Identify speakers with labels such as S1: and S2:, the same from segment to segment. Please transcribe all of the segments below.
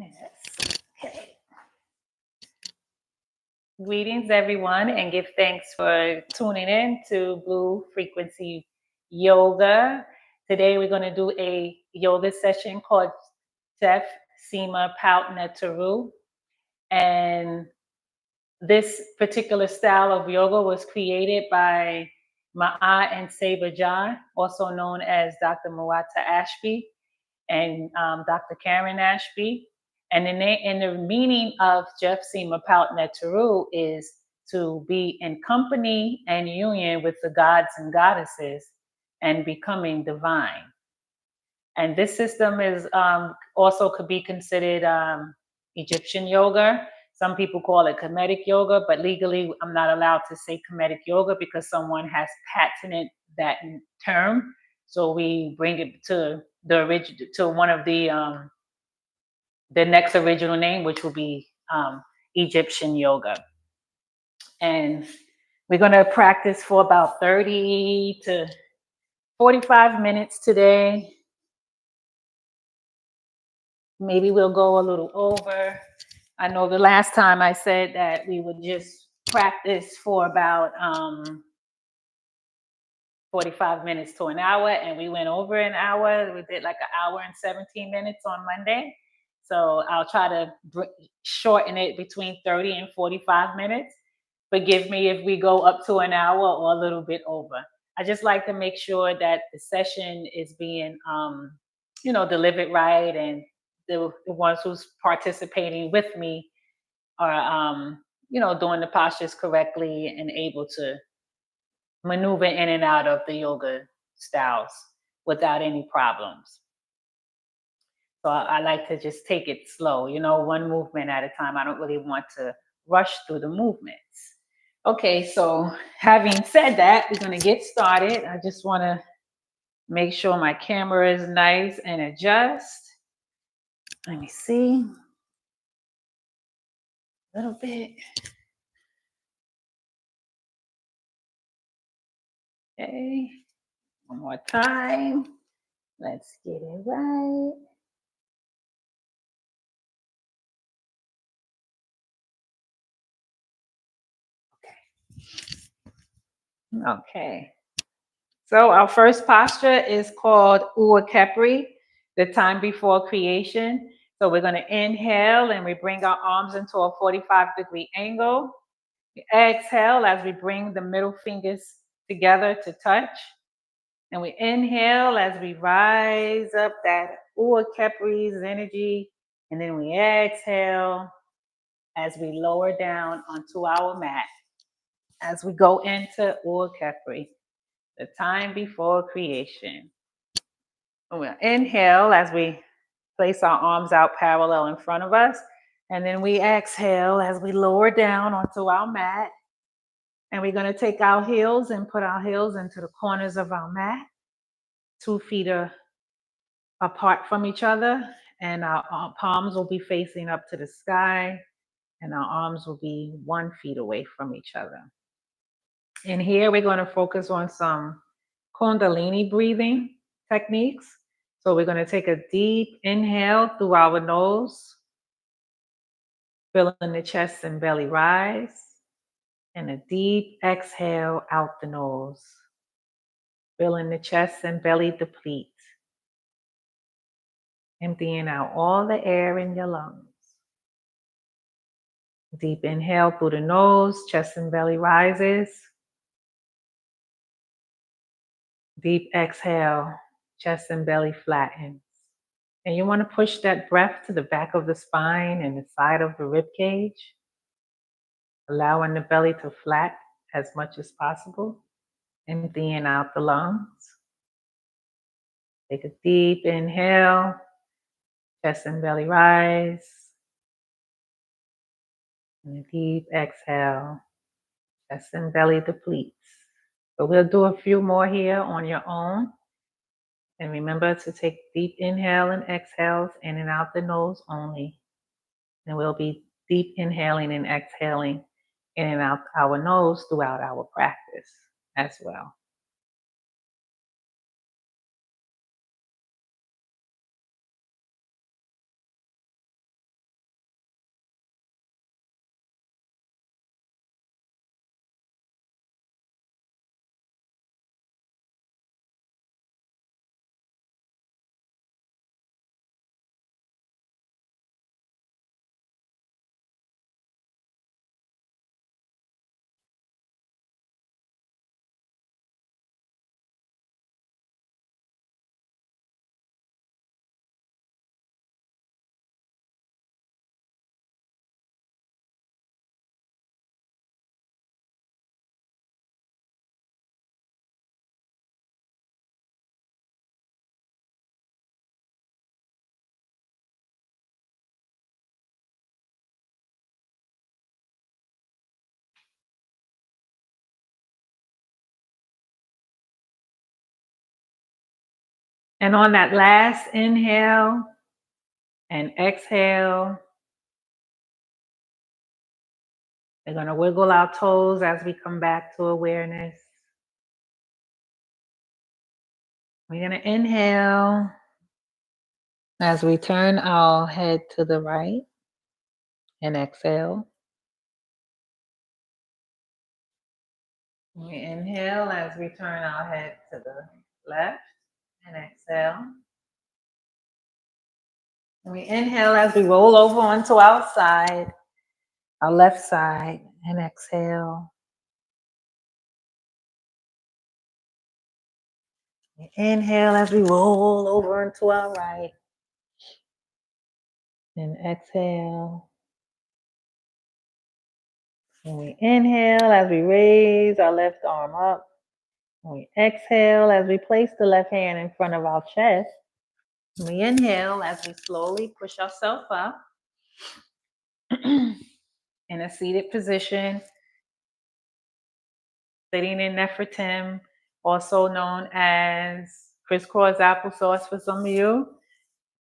S1: Yes. Okay. Greetings, everyone, and give thanks for tuning in to Bluu Frequency Yoga. Today, we're going to do a yoga session called Tjef Sema Paut Neteru. And this particular style of yoga was created by MAAT and Saber, also known as Dr. Muata Ashby and Dr. Karen Ashby. And the meaning of Tjef Sema Paut Neteru is to be in company and union with the gods and goddesses and becoming divine. And this system is also could be considered Egyptian yoga. Some people call it Kemetic yoga, but legally I'm not allowed to say Kemetic yoga because someone has patented that term. So we bring it to the original, to one of the next original name, which will be Egyptian yoga. And we're going to practice for about 30 to 45 minutes today. Maybe we'll go a little over. I know the last time I said that we would just practice for about 45 minutes to an hour, and we went over an hour. We did like an hour and 17 minutes on Monday. So I'll try to shorten it between 30 and 45 minutes. Forgive me if we go up to an hour or a little bit over. I just like to make sure that the session is being, delivered right, and the ones who's participating with me are, doing the postures correctly and able to maneuver in and out of the yoga styles without any problems. So I like to just take it slow, one movement at a time. I don't really want to rush through the movements. Okay, so having said that, we're going to get started. I just want to make sure my camera is nice and adjust. Let me see. A little bit. Okay, one more time. Let's get it right. Okay. So our first posture is called Uakepri, the time before creation. So we're going to inhale and we bring our arms into a 45-degree angle. We exhale as we bring the middle fingers together to touch. And we inhale as we rise up that Uakepri's energy. And then we exhale as we lower down onto our mat as we go into Uakepri, the time before creation. We'll inhale as we place our arms out parallel in front of us. And then we exhale as we lower down onto our mat. And we're going to take our heels and put our heels into the corners of our mat, 2 feet apart from each other. And our palms will be facing up to the sky. And our arms will be 1 feet away from each other. And here we're going to focus on some Kundalini breathing techniques. So we're going to take a deep inhale through our nose, feeling the chest and belly rise, and a deep exhale out the nose, feeling the chest and belly deplete, emptying out all the air in your lungs. Deep inhale through the nose, chest and belly rises. Deep exhale, chest and belly flattens. And you want to push that breath to the back of the spine and the side of the rib cage, allowing the belly to flat as much as possible, emptying out the lungs. Take a deep inhale, chest and belly rise, and a deep exhale, chest and belly depletes. So we'll do a few more here on your own. And remember to take deep inhale and exhales in and out the nose only. And we'll be deep inhaling and exhaling in and out our nose throughout our practice as well. And on that last inhale and exhale, we're going to wiggle our toes as we come back to awareness. We're going to inhale as we turn our head to the right and exhale. We inhale as we turn our head to the left and exhale. And we inhale as we roll over onto our side, our left side, and exhale. We inhale as we roll over into our right and exhale. And we inhale as we raise our left arm up. And we exhale as we place the left hand in front of our chest. And we inhale as we slowly push ourselves up in a seated position, sitting in Nefertim, also known as crisscross applesauce for some of you,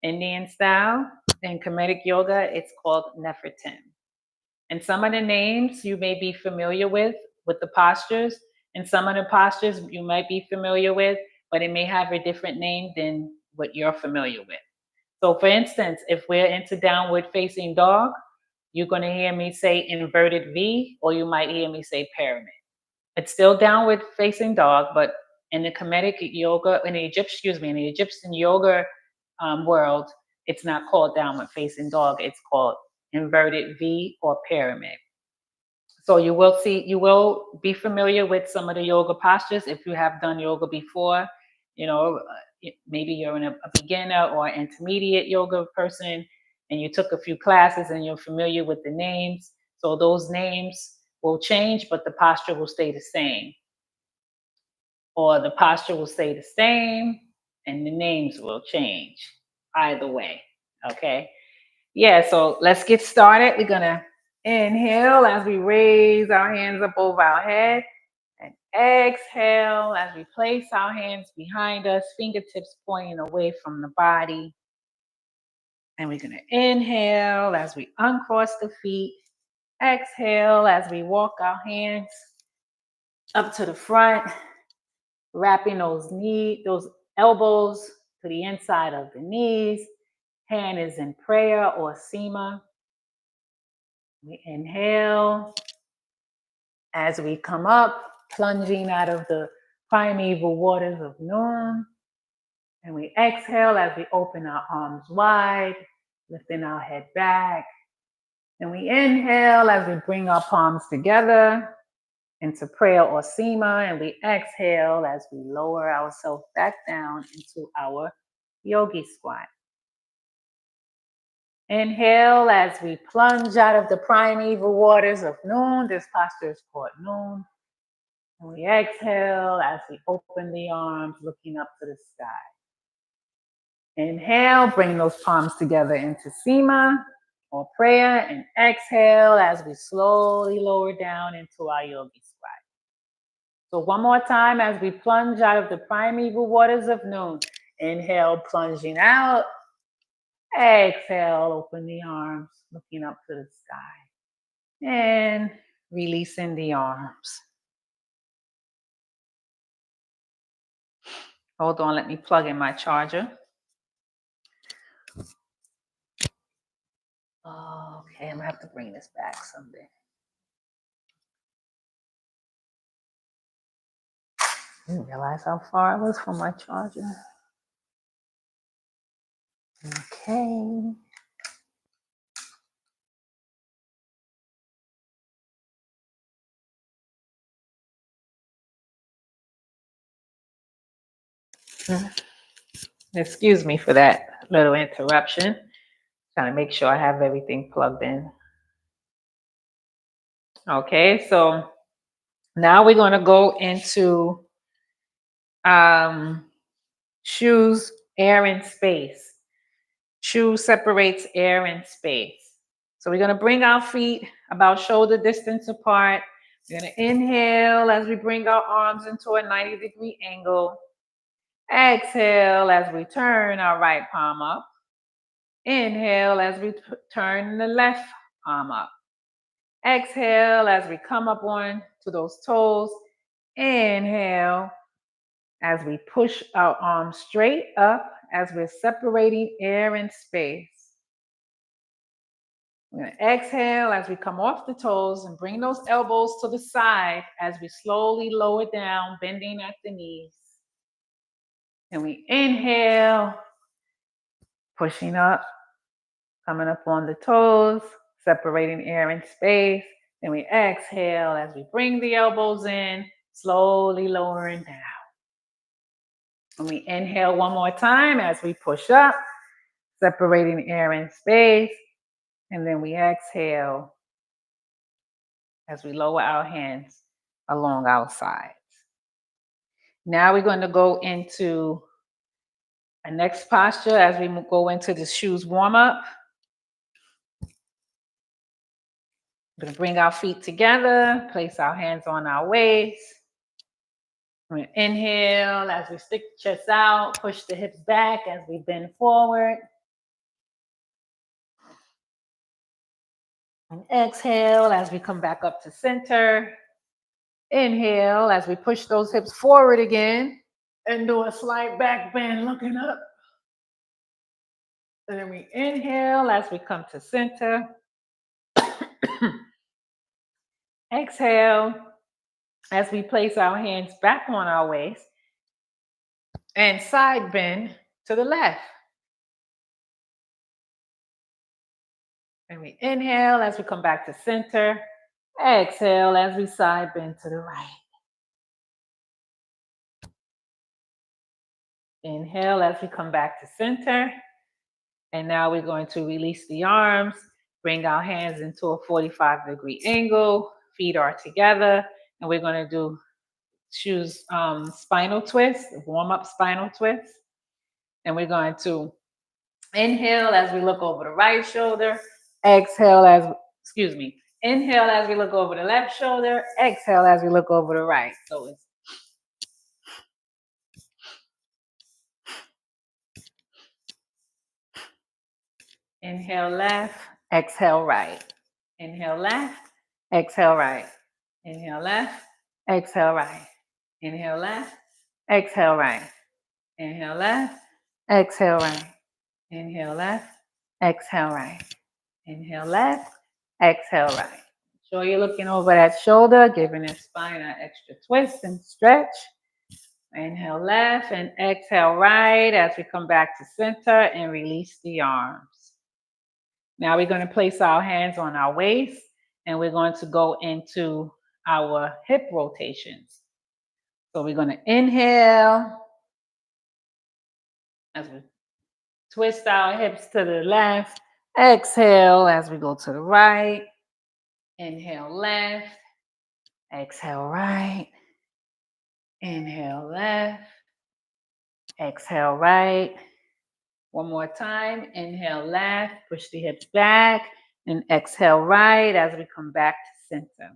S1: Indian style. In Kemetic yoga, it's called Nefertim. And some of the names you may be familiar with the postures, and some of the postures you might be familiar with, but it may have a different name than what you're familiar with. So for instance, if we're into downward facing dog, you're going to hear me say inverted V, or you might hear me say pyramid. It's still downward facing dog, but in the Kemetic yoga, in the Egyptian yoga world, it's not called downward facing dog. It's called inverted V or pyramid. So you will be familiar with some of the yoga postures if you have done yoga before. Maybe you're a beginner or intermediate yoga person and you took a few classes and you're familiar with the names. So those names will change, but the posture will stay the same. Or the posture will stay the same and the names will change. Either way, okay? Yeah, so let's get started. We're gonna inhale as we raise our hands up over our head, and exhale as we place our hands behind us, fingertips pointing away from the body. And we're gonna inhale as we uncross the feet, exhale as we walk our hands up to the front, wrapping those elbows to the inside of the knees. Hand is in prayer or Sema. We inhale as we come up, plunging out of the primeval waters of Lunar. And we exhale as we open our arms wide, lifting our head back. And we inhale as we bring our palms together into prayer or Sema. And we exhale as we lower ourselves back down into our yogi squat. Inhale as we plunge out of the primeval waters of Noon. This posture is called Noon. And we exhale as we open the arms, looking up to the sky. Inhale, bring those palms together into Sema or prayer. And exhale as we slowly lower down into our yogi squat. So one more time as we plunge out of the primeval waters of Noon. Inhale, plunging out. Exhale, open the arms, looking up to the sky. And releasing the arms. Hold on, let me plug in my charger. Okay, I'm gonna have to bring this back someday. I didn't realize how far I was from my charger. Okay. Excuse me for that little interruption. Trying to make sure I have everything plugged in. Okay, so now we're going to go into choose air and space. Choose separates air and space. So we're going to bring our feet about shoulder distance apart. We're going to inhale as we bring our arms into a 90-degree angle. Exhale as we turn our right palm up. Inhale as we turn the left palm up. Exhale as we come up on to those toes. Inhale as we push our arms straight up as we're separating air and space. We're going to exhale as we come off the toes and bring those elbows to the side as we slowly lower down, bending at the knees. And we inhale, pushing up, coming up on the toes, separating air and space. Then we exhale as we bring the elbows in, slowly lowering down. And we inhale one more time as we push up, separating air and space. And then we exhale as we lower our hands along our sides. Now we're going to go into our next posture as we go into the shoes warm up. We're going to bring our feet together, place our hands on our waist. We're going to inhale as we stick the chest out, push the hips back as we bend forward. And exhale as we come back up to center. Inhale as we push those hips forward again and do a slight back bend looking up. And then we inhale as we come to center. Exhale as we place our hands back on our waist and side bend to the left. And we inhale as we come back to center. Exhale as we side bend to the right. Inhale as we come back to center. And now we're going to release the arms, bring our hands into a 45-degree angle. Feet are together. And we're going to do shoes spinal twist, warm-up spinal twist. And we're going to inhale as we look over the right shoulder. Inhale as we look over the left shoulder. Exhale as we look over the right. So it's inhale left, exhale right. Inhale left, exhale right. Inhale left, exhale right. Inhale left, exhale right. Inhale left, exhale right. Inhale left, exhale right. Inhale left, exhale right. Sure you're looking over that shoulder, giving that spine an extra twist and stretch. Inhale left and exhale right as we come back to center and release the arms. Now we're going to place our hands on our waist and we're going to go into our hip rotations. So we're going to inhale as we twist our hips to the left. Exhale as we go to the right. Inhale left. Exhale right. Inhale left. Exhale right. One more time. Inhale left. Push the hips back. And exhale right as we come back to center.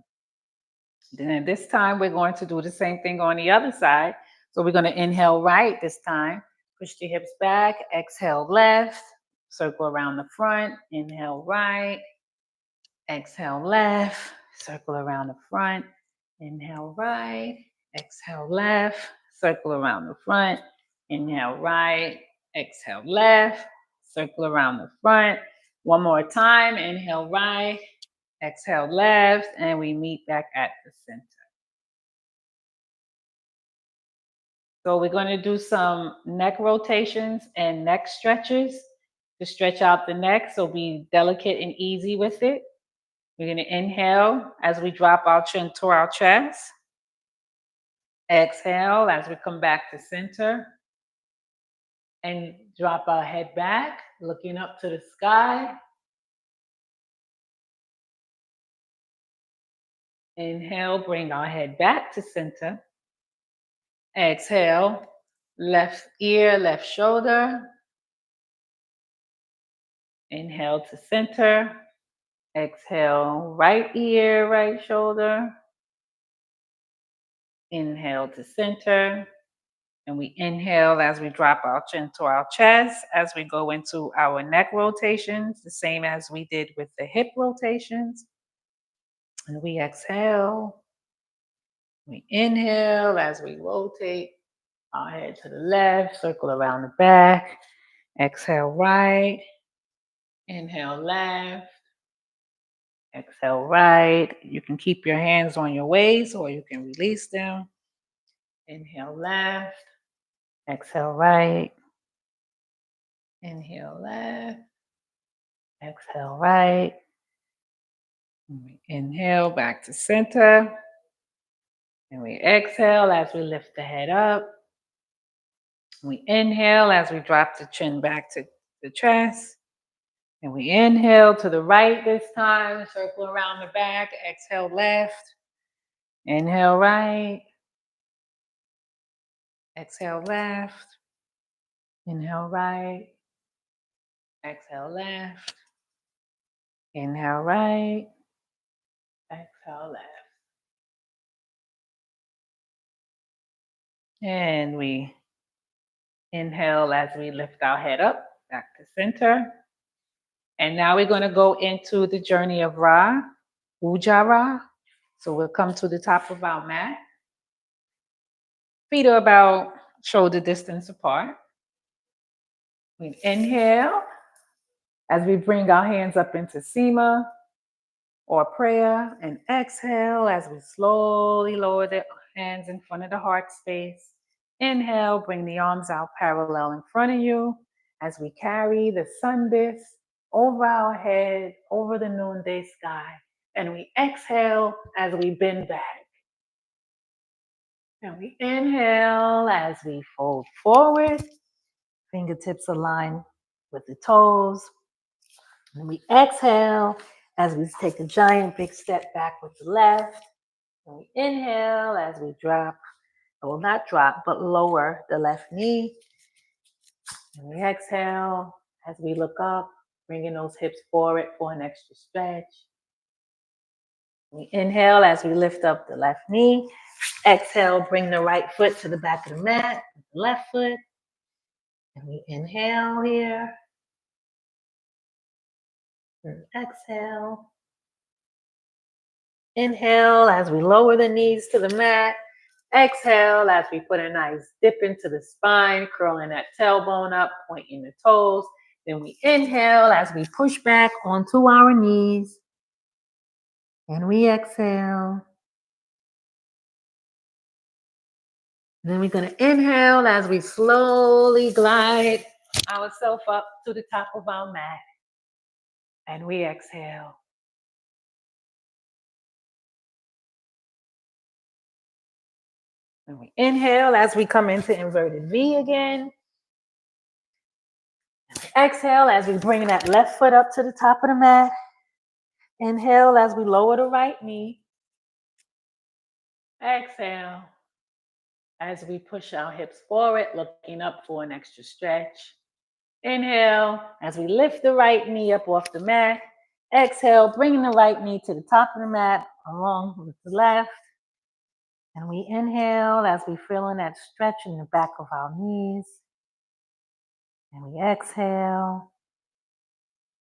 S1: Then this time we're going to do the same thing on the other side. So we're going to inhale right this time. Push the hips back. Exhale left. Circle around the front. Inhale right. Exhale left. Circle around the front. Inhale right. Exhale left. Circle around the front. Inhale right. Exhale left. Circle around the front. One more time. Inhale right. Exhale left. And we meet back at the center. So we're going to do some neck rotations and neck stretches to stretch out the neck. So be delicate and easy with it. We're going to inhale as we drop our chin to our chest. Exhale as we come back to center. And drop our head back, looking up to the sky. Inhale, bring our head back to center. Exhale, left ear, left shoulder. Inhale to center. Exhale, right ear, right shoulder. Inhale to center. And we inhale as we drop our chin to our chest, as we go into our neck rotations, the same as we did with the hip rotations. And we exhale. We inhale as we rotate our head to the left, circle around the back. Exhale right. Inhale left. Exhale right. You can keep your hands on your waist or you can release them. Inhale left. Exhale right. Inhale left. Exhale right. Inhale back to center. And we exhale as we lift the head up. We inhale as we drop the chin back to the chest. And we inhale to the right this time, circle around the back. Exhale left. Inhale right. Exhale left. Inhale right. Exhale left. Inhale right. Exhale left. And we inhale as we lift our head up, back to center. And now we're going to go into the journey of Ra, Ujjayi. So we'll come to the top of our mat. Feet are about shoulder distance apart. We inhale as we bring our hands up into Sema or prayer, and exhale as we slowly lower the hands in front of the heart space. Inhale, bring the arms out parallel in front of you as we carry the sun disk over our head, over the noonday sky. And we exhale as we bend back. And we inhale as we fold forward, fingertips align with the toes. And we exhale as we take a giant big step back with the left. And we inhale as we drop, well, not drop, but lower the left knee. And we exhale as we look up, bringing those hips forward for an extra stretch. We inhale as we lift up the left knee. Exhale, bring the right foot to the back of the mat, with the left foot. And we inhale here. And exhale. Inhale as we lower the knees to the mat. Exhale as we put a nice dip into the spine, curling that tailbone up, pointing the toes. Then we inhale as we push back onto our knees. And we exhale. Then we're going to inhale as we slowly glide ourselves up to the top of our mat. And we exhale. And we inhale as we come into inverted V again. And we exhale as we bring that left foot up to the top of the mat. Inhale as we lower the right knee. Exhale as we push our hips forward, looking up for an extra stretch. Inhale as we lift the right knee up off the mat. Exhale, bringing the right knee to the top of the mat along with the left. And we inhale as we feel in that stretch in the back of our knees. And we exhale.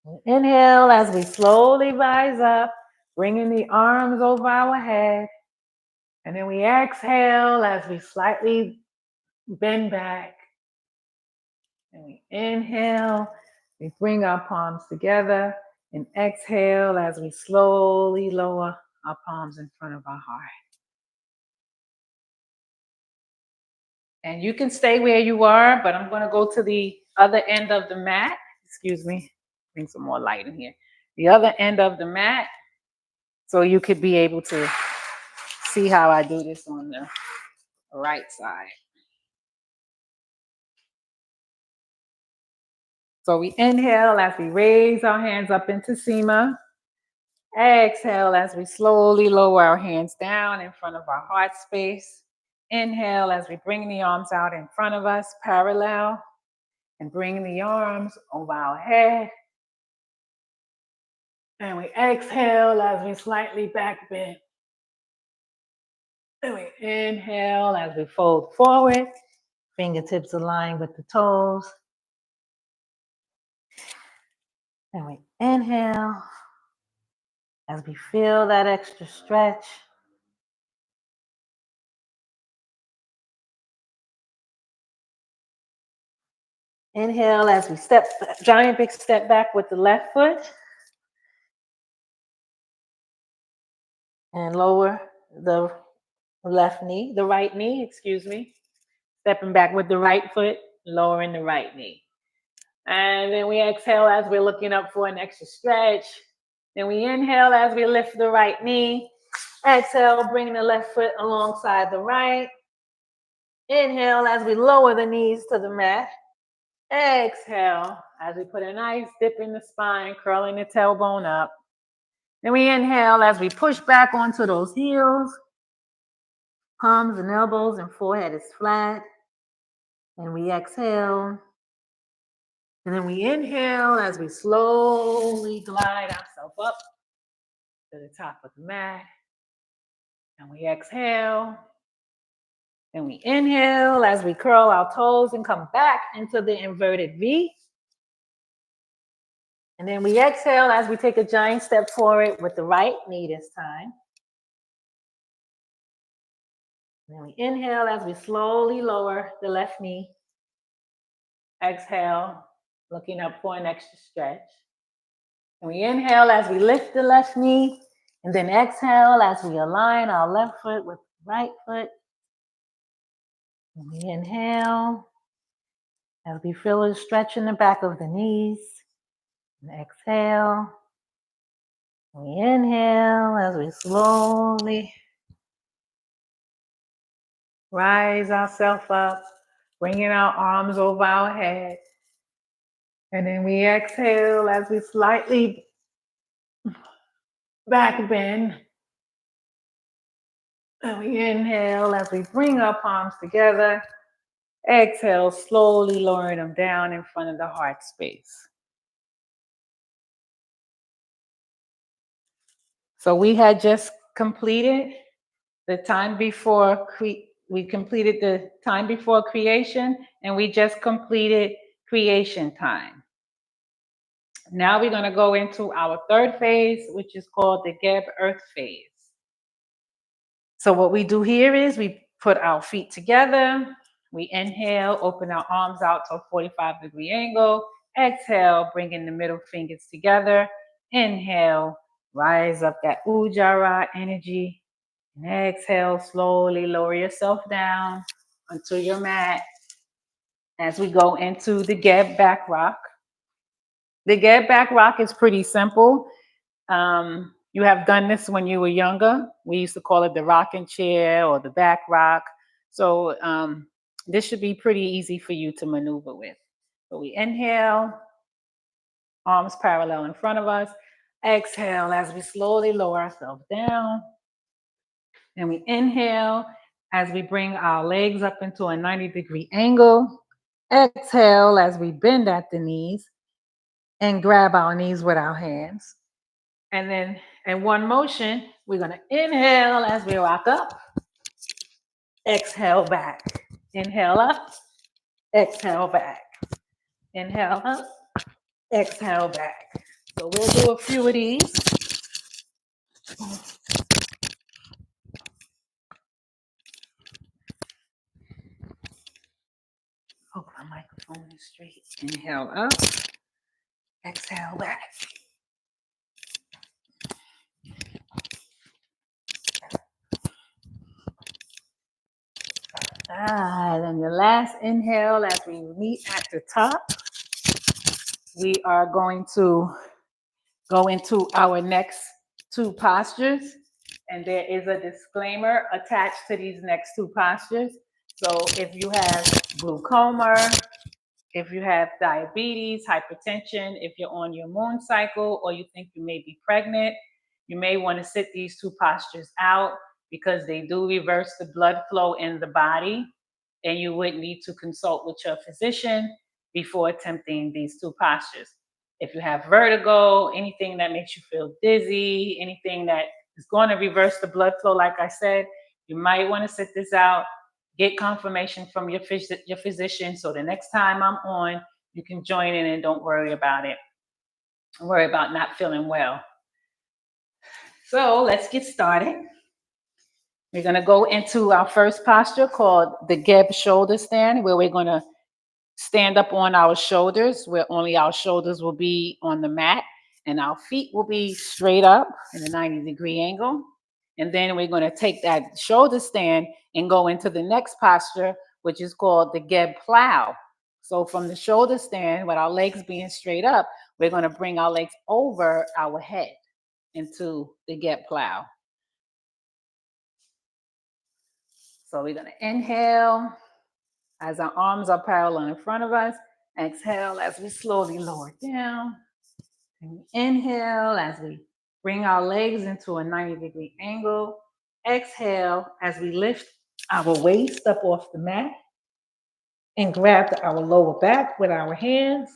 S1: We inhale as we slowly rise up, bringing the arms over our head. And then we exhale as we slightly bend back. And we inhale, we bring our palms together, and exhale as we slowly lower our palms in front of our heart. And you can stay where you are, but I'm going to go to the other end of the mat. Excuse me, bring some more light in here. The other end of the mat, so you could be able to see how I do this on the right side. So we inhale as we raise our hands up into Sema. Exhale as we slowly lower our hands down in front of our heart space. Inhale as we bring the arms out in front of us, parallel, and bring the arms over our head. And we exhale as we slightly back bend. And we inhale as we fold forward, Fingertips aligned with the toes. And we inhale as we feel that extra stretch. Inhale as we step, giant big step back with the left foot. And lower the right knee, excuse me. Stepping back with the right foot, lowering the right knee. And then we exhale as we're looking up for an extra stretch. Then we inhale as we lift the right knee. Exhale, bring the left foot alongside the right. Inhale as we lower the knees to the mat. Exhale as we put a nice dip in the spine, curling the tailbone up. Then we inhale as we push back onto those heels. Palms and elbows and forehead is flat. And we exhale. And then we inhale as we slowly glide ourselves up to the top of the mat. And we exhale. Then we inhale as we curl our toes and come back into the inverted V. And then we exhale as we take a giant step forward with the right knee this time. And then we inhale as we slowly lower the left knee. Exhale, looking up for an extra stretch. And we inhale as we lift the left knee. And then exhale as we align our left foot with the right foot. And we inhale as we feel a stretch in the back of the knees. And exhale. We inhale as we slowly rise ourselves up, bringing our arms over our head. And then we exhale as we slightly back bend. And we inhale as we bring our palms together. Exhale, slowly lowering them down in front of the heart space. So we had just completed the time before we completed the time before creation, and we just completed creation time. Now we're going to go into our third phase, which is called the Geb Earth phase. So what we do here is we put our feet together. We inhale, open our arms out to a 45-degree angle. Exhale, bringing the middle fingers together. Inhale, rise up that Ujjayi energy. And exhale, slowly lower yourself down onto your mat as we go into the Geb back rock. The Geb back rock is pretty simple. You have done this when you were younger. We used to call it the rocking chair or the back rock. So this should be pretty easy for you to maneuver with. So we inhale, arms parallel in front of us. Exhale as we slowly lower ourselves down. And we inhale as we bring our legs up into a 90-degree angle. Exhale as we bend at the knees and grab our knees with our hands. And then in one motion, we're going to inhale as we rock up. Exhale back. Inhale up. Exhale back. Inhale up. Exhale back. So we'll do a few of these. Hope my microphone is straight. Inhale up. Exhale back. Then your last inhale as we meet at the top. We are going to go into our next two postures. And there is a disclaimer attached to these next two postures. So if you have glaucoma, if you have diabetes, hypertension, if you're on your moon cycle, or you think you may be pregnant, you may want to sit these two postures out because they do reverse the blood flow in the body. And you would need to consult with your physician before attempting these two postures. If you have vertigo, anything that makes you feel dizzy, anything that is going to reverse the blood flow, like I said, you might want to sit this out get confirmation from your physician, so the next time I'm on, you can join in and don't worry about it. Don't worry about not feeling well. So let's get started. We're going to go into our first posture called the Geb shoulder stand, where we're going to stand up on our shoulders, where only our shoulders will be on the mat and our feet will be straight up in a 90-degree angle. And then we're going to take that shoulder stand and go into the next posture, which is called the Geb plow. So from the shoulder stand, with our legs being straight up, we're going to bring our legs over our head into the Geb plow. So we're going to inhale as our arms are parallel in front of us. Exhale as we slowly lower down. And we inhale as we bring our legs into a 90-degree angle. Exhale as we lift our waist up off the mat and grab our lower back with our hands,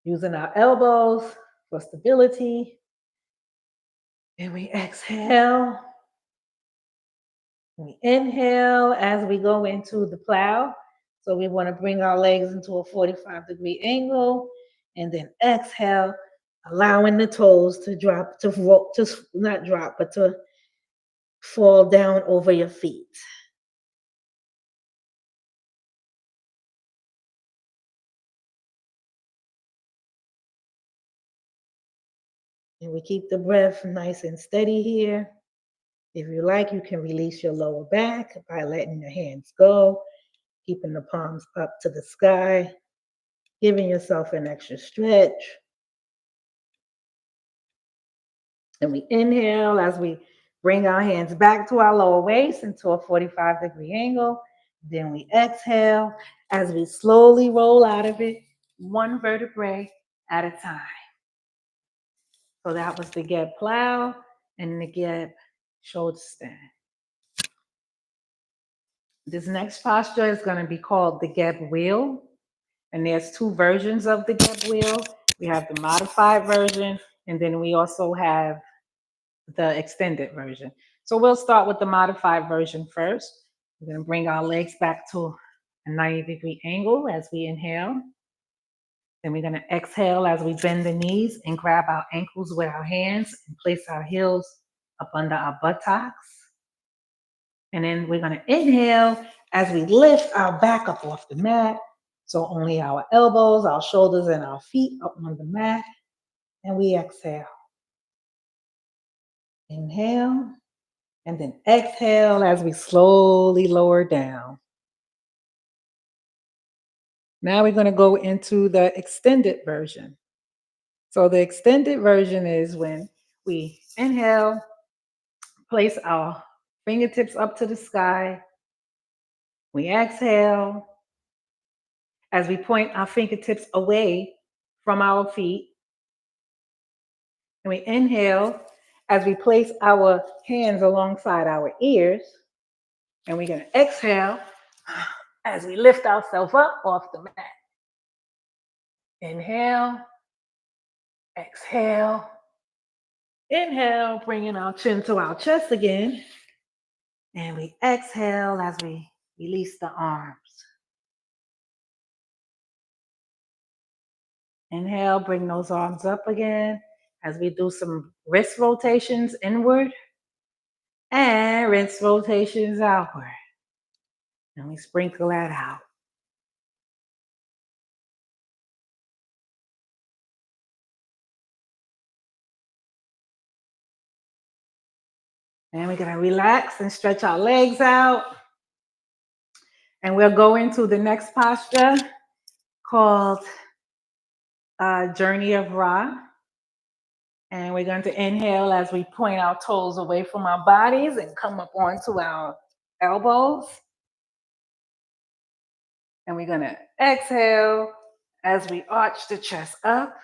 S1: using our elbows for stability. And we exhale. We inhale as we go into the plow. So we want to bring our legs into a 45-degree angle, and then exhale, allowing the toes to drop, to roll, to not drop, but to fall down over your feet. And we keep the breath nice and steady here. If you like, you can release your lower back by letting your hands go, keeping the palms up to the sky, giving yourself an extra stretch. And we inhale as we bring our hands back to our lower waist into a 45-degree angle. Then we exhale as we slowly roll out of it, one vertebrae at a time. So that was the Geb plow and the Geb shoulder stand. This next posture is going to be called the Geb wheel. And there's two versions of the Geb wheel. We have the modified version, and then we also have the extended version. So we'll start with the modified version first. We're going to bring our legs back to a 90-degree angle as we inhale. Then we're going to exhale as we bend the knees and grab our ankles with our hands and place our heels up under our buttocks. And then we're going to inhale as we lift our back up off the mat. So only our elbows, our shoulders, and our feet up on the mat. And we exhale. Inhale. And then exhale as we slowly lower down. Now we're going to go into the extended version. So the extended version is when we inhale, place our fingertips up to the sky. We exhale as we point our fingertips away from our feet. And we inhale as we place our hands alongside our ears. And we're going to exhale as we lift ourselves up off the mat. Inhale, exhale, inhale, bringing our chin to our chest again. And we exhale as we release the arms. Inhale, bring those arms up again as we do some wrist rotations inward and wrist rotations outward. And we sprinkle that out. And we're going to relax and stretch our legs out. And we'll go into the next posture called Journey of Ra. And we're going to inhale as we point our toes away from our bodies and come up onto our elbows. And we're going to exhale as we arch the chest up.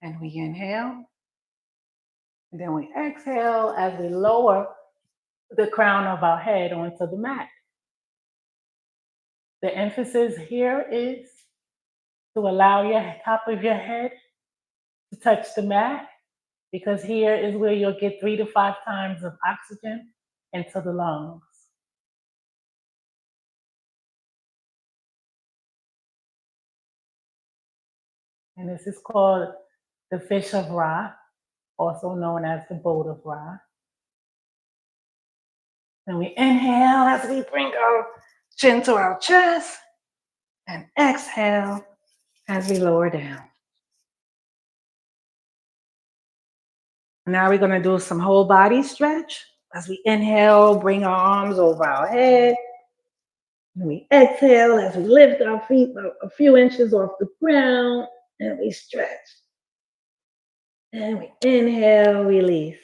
S1: And we inhale. And then we exhale as we lower the crown of our head onto the mat. The emphasis here is to allow your top of your head to touch the mat, because here is where you'll get 3 to 5 times of oxygen into the lungs. And this is called the fish of Ra, also known as the boat of Ra. And we inhale as we bring our chin to our chest, and exhale as we lower down. Now we're going to do some whole body stretch. As we inhale, bring our arms over our head. And we exhale as we lift our feet a few inches off the ground, and we stretch. And we inhale, release.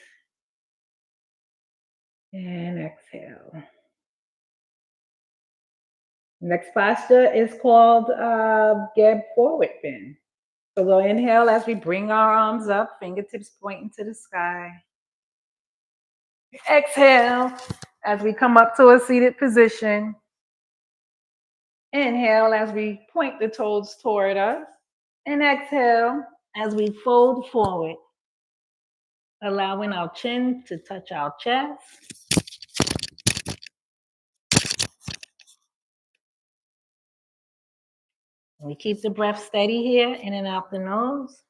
S1: And exhale. Next posture is called Geb Forward Bend. So we'll inhale as we bring our arms up, fingertips pointing to the sky. Exhale as we come up to a seated position. Inhale as we point the toes toward us. And exhale as we fold forward, allowing our chin to touch our chest. We keep the breath steady here, in and out the nose.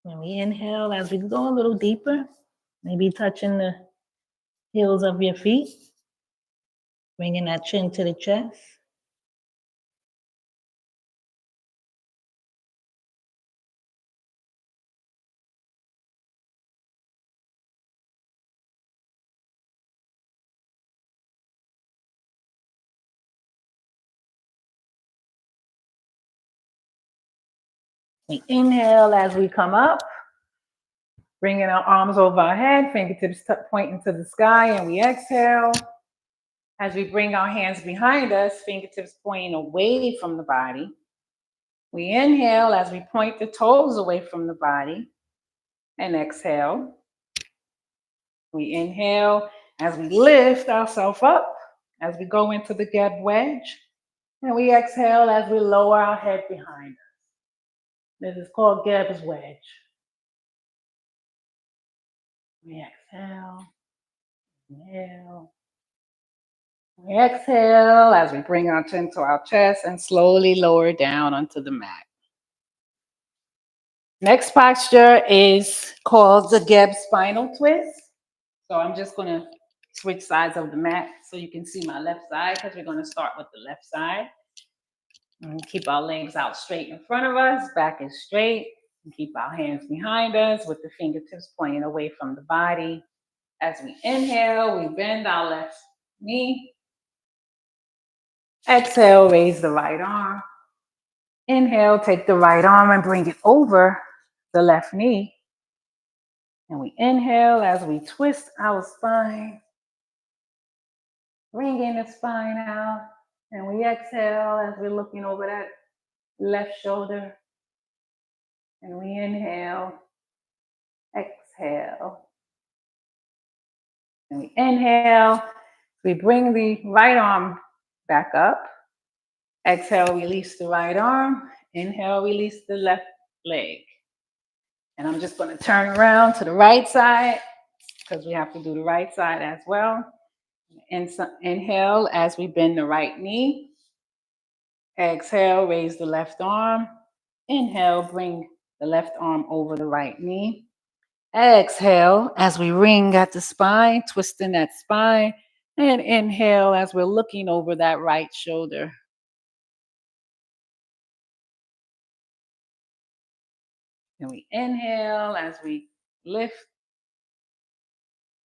S1: And we inhale as we go a little deeper, maybe touching the heels of your feet, bringing that chin to the chest. We inhale as we come up, bringing our arms over our head, fingertips pointing to the sky, and we exhale. As we bring our hands behind us, fingertips pointing away from the body. We inhale as we point the toes away from the body, and exhale. We inhale as we lift ourselves up, as we go into the Geb wedge, and we exhale as we lower our head behind us. This is called Geb's wedge. We exhale, inhale. We exhale as we bring our chin to our chest and slowly lower down onto the mat. Next posture is called the Geb spinal twist. So I'm just going to switch sides of the mat so you can see my left side, because we're going to start with the left side. And keep our legs out straight in front of us, back is straight. And keep our hands behind us with the fingertips pointing away from the body. As we inhale, we bend our left knee. Exhale, raise the right arm. Inhale, take the right arm and bring it over the left knee. And we inhale as we twist our spine, bringing the spine out. And we exhale as we're looking over that left shoulder. And we inhale, exhale. And we inhale, we bring the right arm back up. Exhale, release the right arm. Inhale, release the left leg. And I'm just going to turn around to the right side, because we have to do the right side as well. Inhale as we bend the right knee. Exhale, raise the left arm. Inhale, bring the left arm over the right knee. Exhale as we ring at the spine, twisting that spine. And inhale as we're looking over that right shoulder. And we inhale as we lift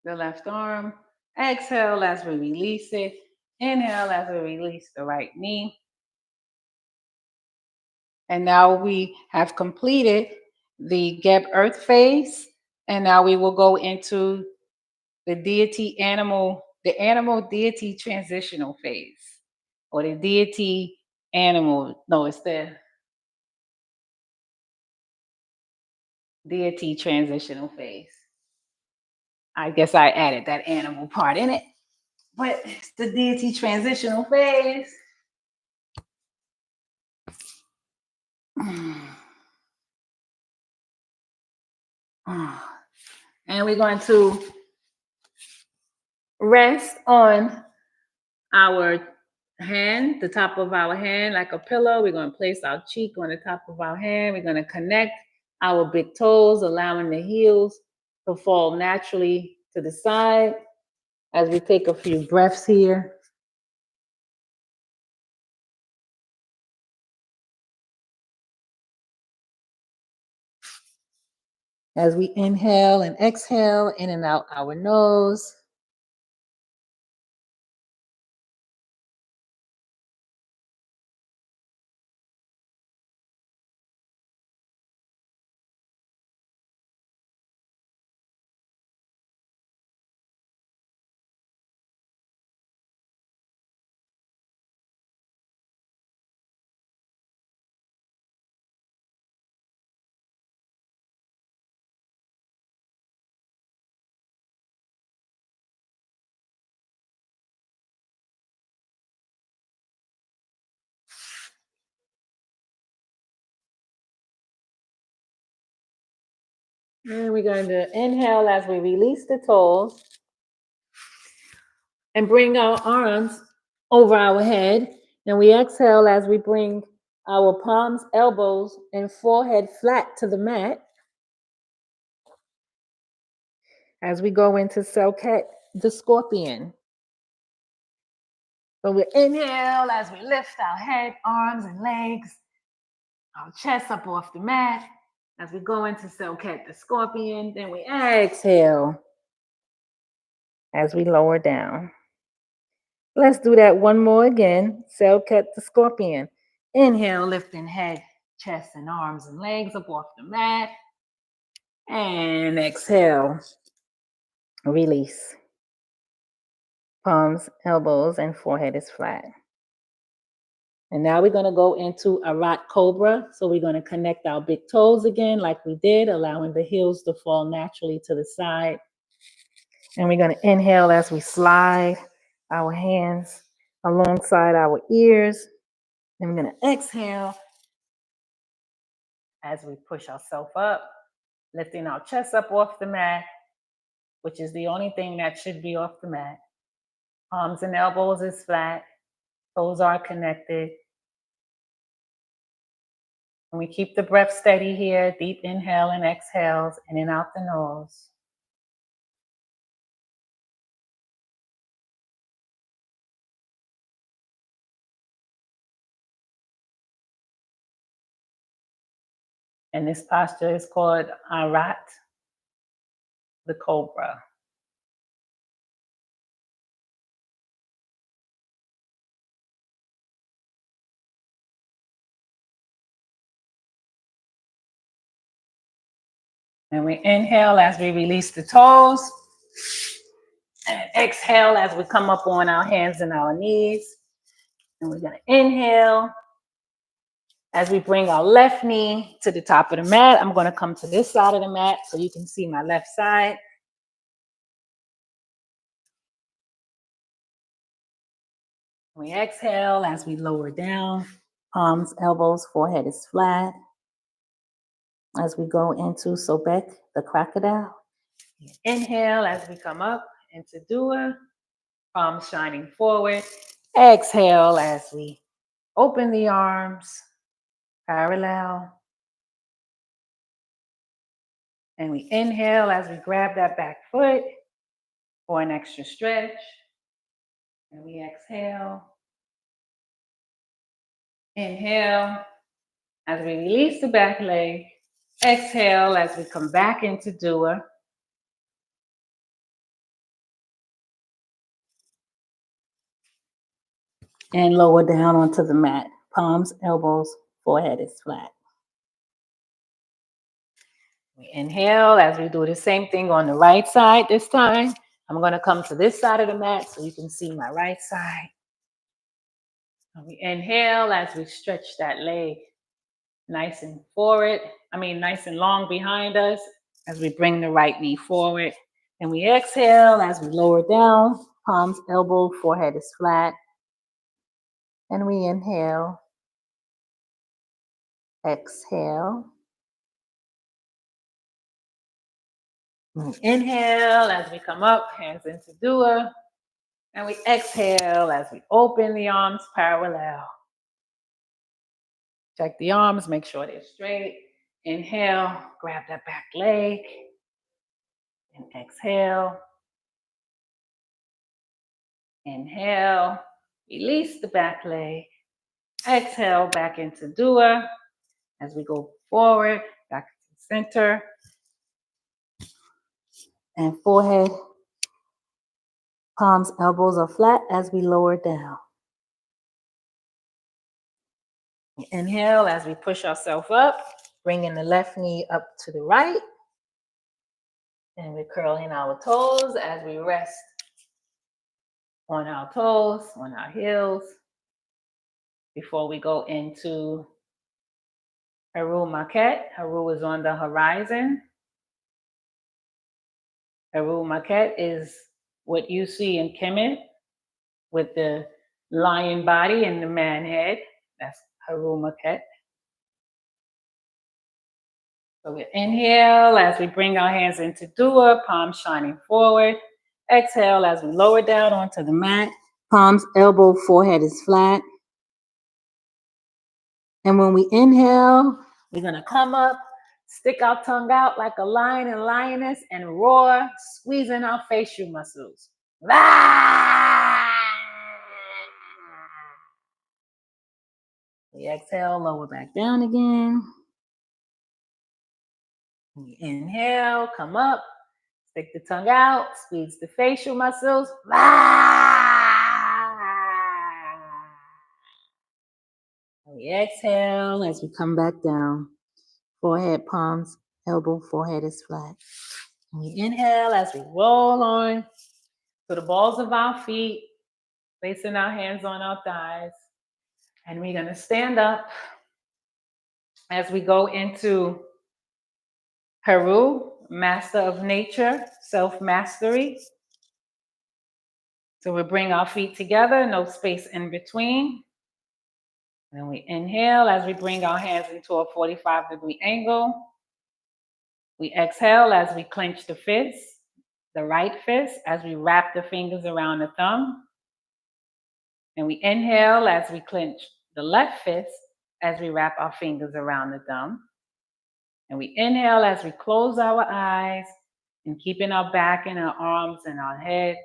S1: the left arm. Exhale as we release it. Inhale as we release the right knee. And now we have completed the Geb Earth phase. And now we will go into the animal deity transitional phase. Or the deity animal, no, it's the deity transitional phase. I guess I added that animal part in it. But it's the deity transitional phase. And we're going to rest on our hand, the top of our hand, like a pillow. We're going to place our cheek on the top of our hand. We're going to connect our big toes, allowing the heels to fall naturally to the side as we take a few breaths here. As we inhale and exhale in and out our nose. And we're going to inhale as we release the toes and bring our arms over our head. And we exhale as we bring our palms, elbows, and forehead flat to the mat. As we go into Selket, the scorpion. So we inhale as we lift our head, arms, and legs, our chest up off the mat. As we go into Selket, the scorpion, then we exhale as we lower down. Let's do that one more again. Selket, the scorpion. Inhale, lifting head, chest, and arms and legs up off the mat. And exhale, release. Palms, elbows, and forehead is flat. And now we're going to go into a Arat Cobra. So we're going to connect our big toes again like we did, allowing the heels to fall naturally to the side. And we're going to inhale as we slide our hands alongside our ears. And we're going to exhale as we push ourselves up, lifting our chest up off the mat, which is the only thing that should be off the mat. Arms and elbows is flat. Toes are connected. And we keep the breath steady here. Deep inhale and exhales in and out the nose. And this posture is called Arat, the Cobra. And we inhale as we release the toes. And exhale as we come up on our hands and our knees. And we're going to inhale as we bring our left knee to the top of the mat. I'm going to come to this side of the mat so you can see my left side. We exhale as we lower down. Palms, elbows, forehead is flat. As we go into Sobek, the crocodile. Inhale as we come up into Dua. Palms shining forward. Exhale as we open the arms, parallel. And we inhale as we grab that back foot for an extra stretch. And we exhale. Inhale as we release the back leg. Exhale as we come back into Dua. And lower down onto the mat. Palms, elbows, forehead is flat. We inhale as we do the same thing on the right side this time. I'm going to come to this side of the mat so you can see my right side. And we inhale as we stretch that leg nice and forward. Nice and long behind us as we bring the right knee forward. And we exhale as we lower down. Palms, elbow, forehead is flat. And we inhale. Exhale. Inhale as we come up, hands into Dua. And we exhale as we open the arms parallel. Check the arms, make sure they're straight. Inhale, grab that back leg. And exhale. Inhale, release the back leg. Exhale, back into Dua. As we go forward, back to the center. And forehead, palms, elbows are flat as we lower down. Inhale as we push ourselves up, bringing the left knee up to the right. And we're curling our toes as we rest on our toes, on our heels, before we go into Haru Maket. Haru is on the horizon. Haru Maket is what you see in Kemet with the lion body and the man head. That's Haru Maket. So we inhale as we bring our hands into Dua, palms shining forward. Exhale as we lower down onto the mat. Palms, elbow, forehead is flat. And when we inhale, we're going to come up, stick our tongue out like a lion and lioness, and roar, squeezing our facial muscles. We exhale, lower back down again. We inhale, come up, stick the tongue out, squeeze the facial muscles. We exhale as we come back down. Forehead, palms, elbow, forehead is flat. We inhale as we roll on to the balls of our feet, placing our hands on our thighs. And we're going to stand up as we go into Haru, master of nature, self-mastery. So we bring our feet together, no space in between. And we inhale as we bring our hands into a 45-degree angle. We exhale as we clench the fist, the right fist, as we wrap the fingers around the thumb. And we inhale as we clench the left fist, as we wrap our fingers around the thumb. And we inhale as we close our eyes and keeping our back and our arms and our head,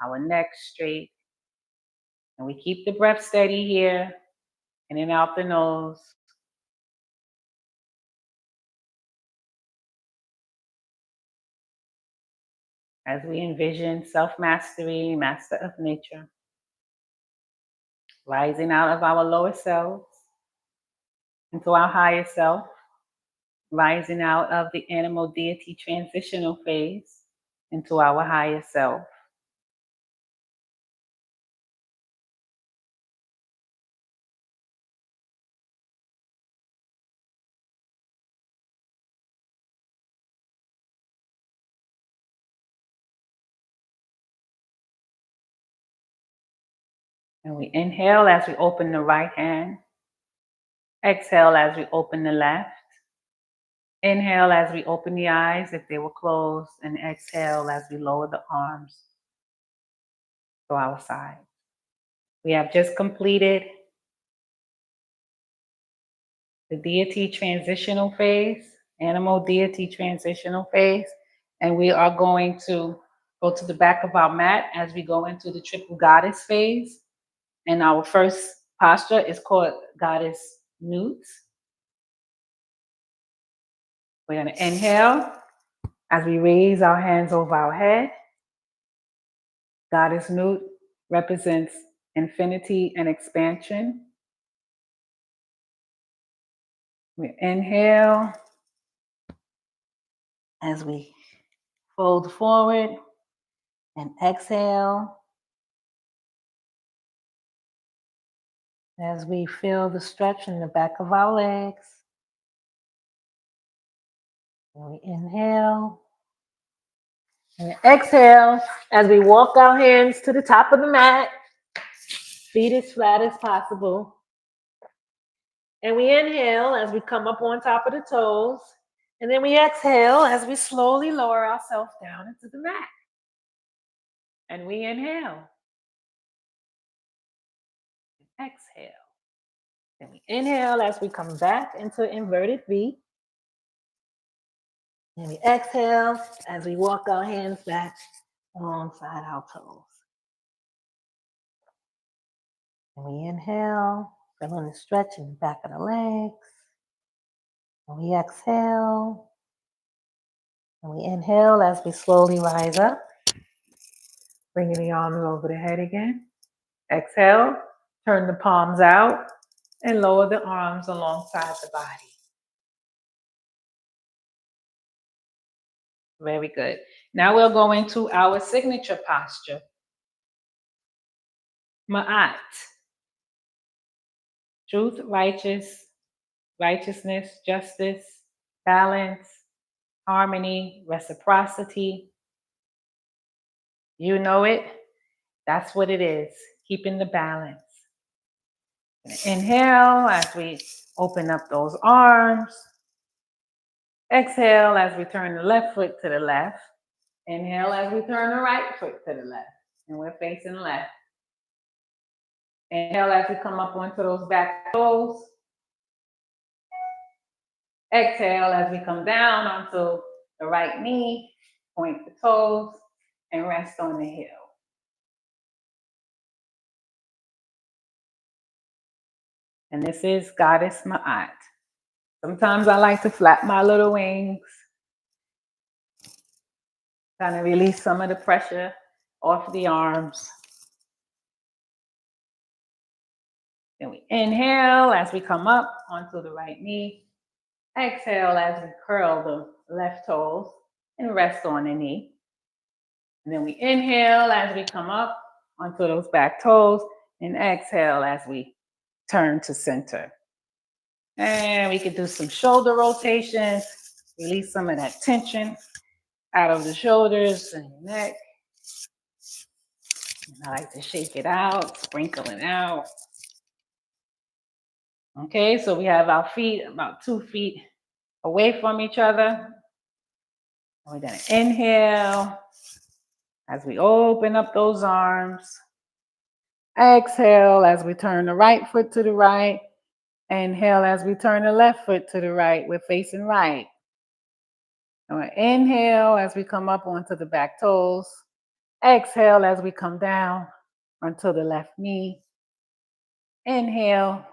S1: our neck straight. And we keep the breath steady here, in and out the nose. As we envision self-mastery, master of nature, rising out of our lower selves into our higher self, rising out of the animal deity transitional phase into our higher self. And we inhale as we open the right hand. Exhale as we open the left. Inhale as we open the eyes if they were closed, and exhale as we lower the arms to our side. We have just completed the deity transitional phase, animal deity transitional phase, and we are going to go to the back of our mat as we go into the triple goddess phase. And our first posture is called Goddess Nut. We're going to inhale as we raise our hands over our head. Goddess Nut represents infinity and expansion. We inhale as we fold forward, and exhale as we feel the stretch in the back of our legs. And we inhale and exhale as we walk our hands to the top of the mat, feet as flat as possible. And we inhale as we come up on top of the toes. And then we exhale as we slowly lower ourselves down into the mat. And we inhale. exhale. Then we inhale as we come back into inverted V. And we exhale as we walk our hands back alongside our toes. And we inhale, feeling the stretch in the back of the legs. And we exhale. And we inhale as we slowly rise up, bringing the arms over the head again. Exhale, turn the palms out and lower the arms alongside the body. Very good. Now we'll go into our signature posture, MAAT. Truth, righteousness, justice, balance, harmony, reciprocity. You know it. That's what it is, keeping the balance. Inhale as we open up those arms. Exhale as we turn the left foot to the left. Inhale as we turn the right foot to the left. And we're facing left. Inhale as we come up onto those back toes. Exhale as we come down onto the right knee, point the toes, and rest on the heel. And this is Goddess MAAT. Sometimes I like to flap my little wings, kind of release some of the pressure off the arms. Then we inhale as we come up onto the right knee. Exhale as we curl the left toes and rest on the knee. And then we inhale as we come up onto those back toes and exhale as we turn to center. And we could do some shoulder rotations, release some of that tension out of the shoulders and the neck. And I like to shake it out, sprinkle it out. Okay, so we have our feet about 2 feet away from each other. We're going to inhale as we open up those arms. Exhale as we turn the right foot to the right. Inhale as we turn the left foot to the right. We're facing right. And we'll inhale as we come up onto the back toes. Exhale as we come down onto the left knee. Inhale.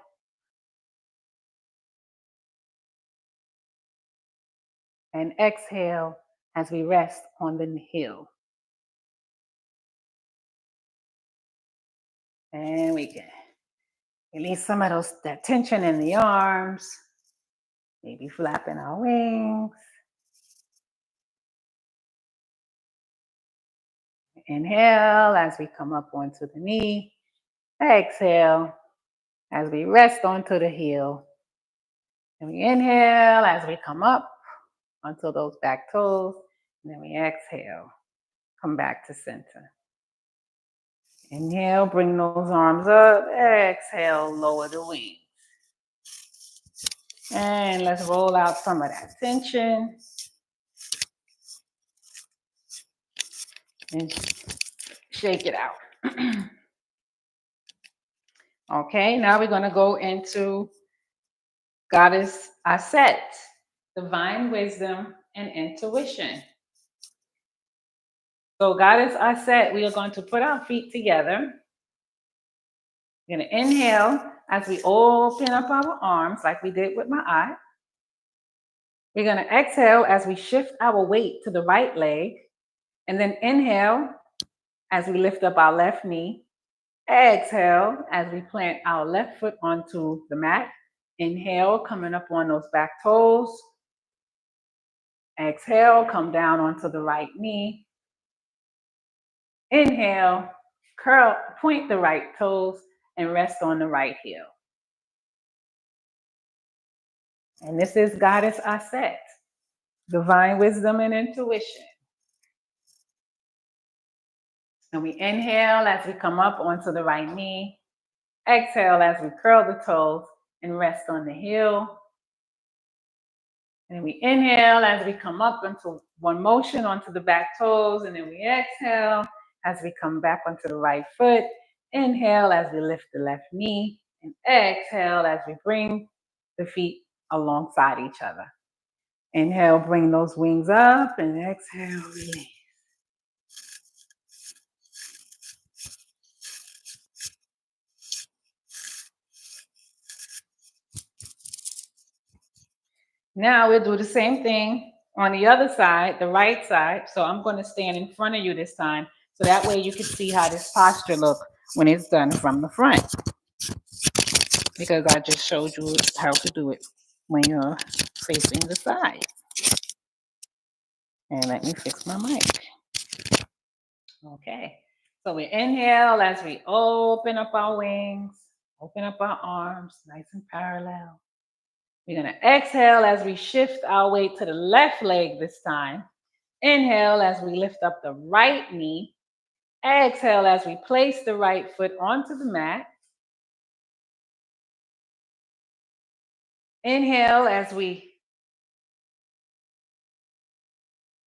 S1: And exhale as we rest on the heel. And we can release some of that tension in the arms, maybe flapping our wings. Inhale as we come up onto the knee. Exhale as we rest onto the heel. And we inhale as we come up onto those back toes. And then we exhale, come back to center. Inhale, bring those arms up. Exhale, lower the wings. And let's roll out some of that tension. And shake it out. Okay, now we're going to go into Goddess Aset, divine wisdom and intuition. So Goddess Aset, we are going to put our feet together. We're going to inhale as we open up our arms like we did with MAAT. We're going to exhale as we shift our weight to the right leg. And then inhale as we lift up our left knee. Exhale as we plant our left foot onto the mat. Inhale, coming up on those back toes. Exhale, come down onto the right knee. Inhale, curl, point the right toes and rest on the right heel. And this is Goddess Aset, divine wisdom and intuition. And we inhale as we come up onto the right knee. Exhale as we curl the toes and rest on the heel. And we inhale as we come up into one motion onto the back toes. And then we exhale as we come back onto the right foot Inhale as we lift the left knee, and exhale as we bring the feet alongside each other. Inhale, bring those wings up, and exhale, release. Now we'll do the same thing on the other side, the right side. So I'm going to stand in front of you this time, so that way you can see how this posture looks when it's done from the front. Because I just showed you how to do it when you're facing the side. And let me fix my mic. Okay. So we inhale as we open up our wings, open up our arms, nice and parallel. We're going to exhale as we shift our weight to the left leg this time. Inhale as we lift up the right knee. Exhale as we place the right foot onto the mat. Inhale as we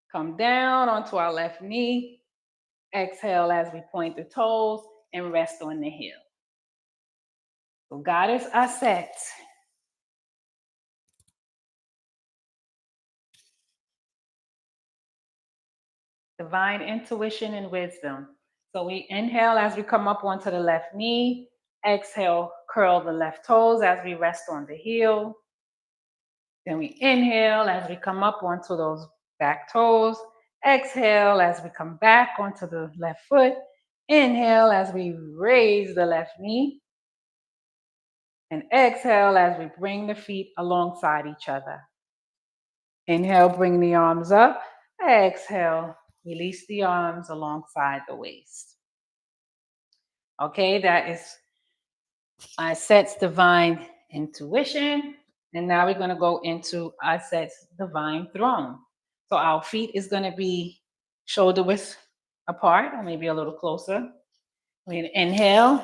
S1: come down onto our left knee. Exhale as we point the toes and rest on the heel. So Goddess Aset. Divine intuition and wisdom. So we inhale as we come up onto the left knee. Exhale, curl the left toes as we rest on the heel. Then we inhale as we come up onto those back toes. Exhale as we come back onto the left foot. Inhale as we raise the left knee. And exhale as we bring the feet alongside each other. Inhale, bring the arms up. Exhale, release the arms alongside the waist. Okay, that is Aset's divine intuition. And now we're going to go into Aset's divine throne. So our feet is going to be shoulder width apart, or maybe a little closer. We inhale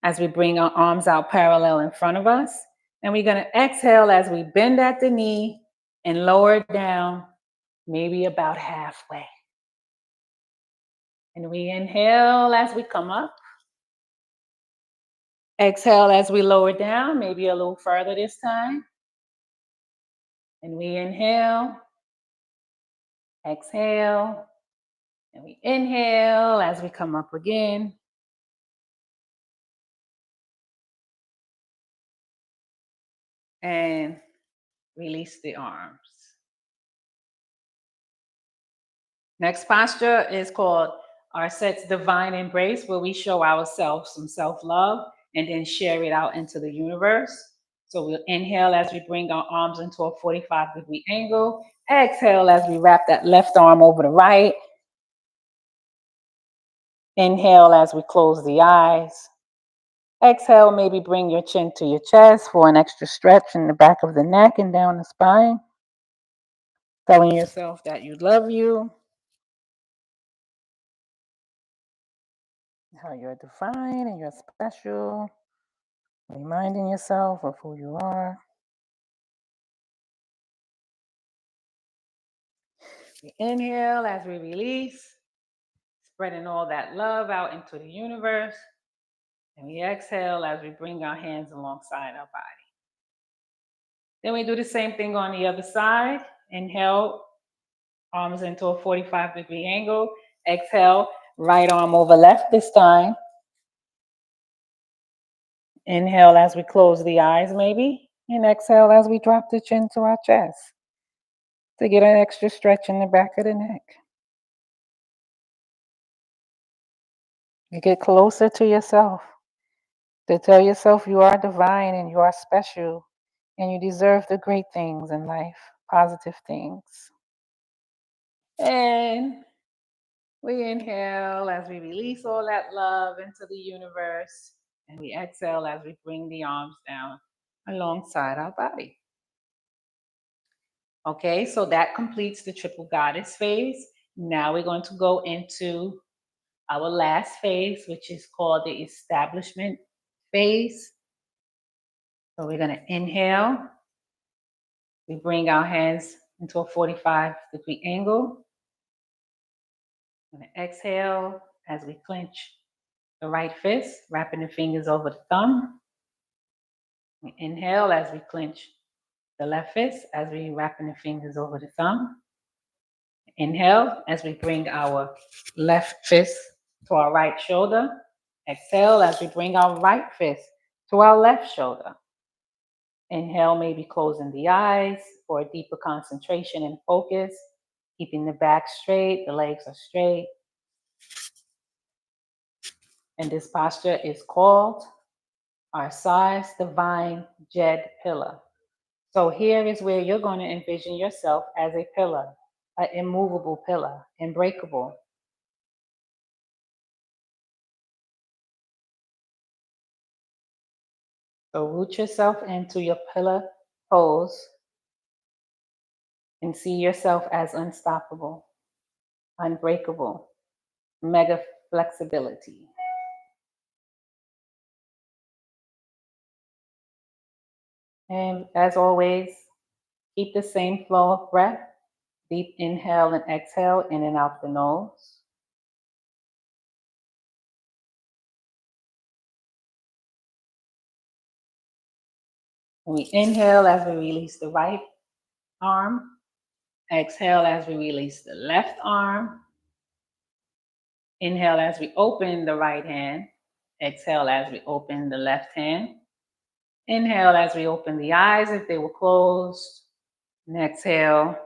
S1: as we bring our arms out parallel in front of us. And we're going to exhale as we bend at the knee and lower down, maybe about halfway. And we inhale as we come up. Exhale as we lower down, maybe a little further this time. And we inhale, exhale, and we inhale as we come up again. And release the arms. Next posture is called Aset's divine embrace, where we show ourselves some self-love and then share it out into the universe. So we'll inhale as we bring our arms into a 45-degree angle. Exhale as we wrap that left arm over the right. Inhale as we close the eyes. Exhale, maybe bring your chin to your chest for an extra stretch in the back of the neck and down the spine. Telling yourself that you love you, how you're divine and you're special. Reminding yourself of who you are. We inhale as we release, spreading all that love out into the universe. And we exhale as we bring our hands alongside our body. Then we do the same thing on the other side. Inhale, arms into a 45-degree angle. Exhale, right arm over left this time. Inhale as we close the eyes maybe. And exhale as we drop the chin to our chest to get an extra stretch in the back of the neck. You get closer to yourself. To tell yourself you are divine and you are special and you deserve the great things in life, positive things. And we inhale as we release all that love into the universe. And we exhale as we bring the arms down alongside our body. Okay, so that completes the triple goddess phase. Now we're going to go into our last phase, which is called the establishment phase. So we're going to inhale. We bring our hands into a 45-degree angle. We're going to exhale as we clench the right fist, wrapping the fingers over the thumb. We inhale as we clench the left fist, as we wrapping the fingers over the thumb. Inhale as we bring our left fist to our right shoulder. Exhale as we bring our right fist to our left shoulder. Inhale, maybe closing the eyes for a deeper concentration and focus, keeping the back straight, the legs are straight. And this posture is called our size divine Jed pillar. So here is where you're going to envision yourself as a pillar, an immovable pillar, unbreakable. So root yourself into your pillar pose and see yourself as unstoppable, unbreakable, mega flexibility. And as always, keep the same flow of breath. Deep inhale and exhale in and out the nose. And we inhale as we release the right arm. Exhale as we release the left arm. Inhale as we open the right hand. Exhale as we open the left hand. Inhale as we open the eyes if they were closed. And exhale,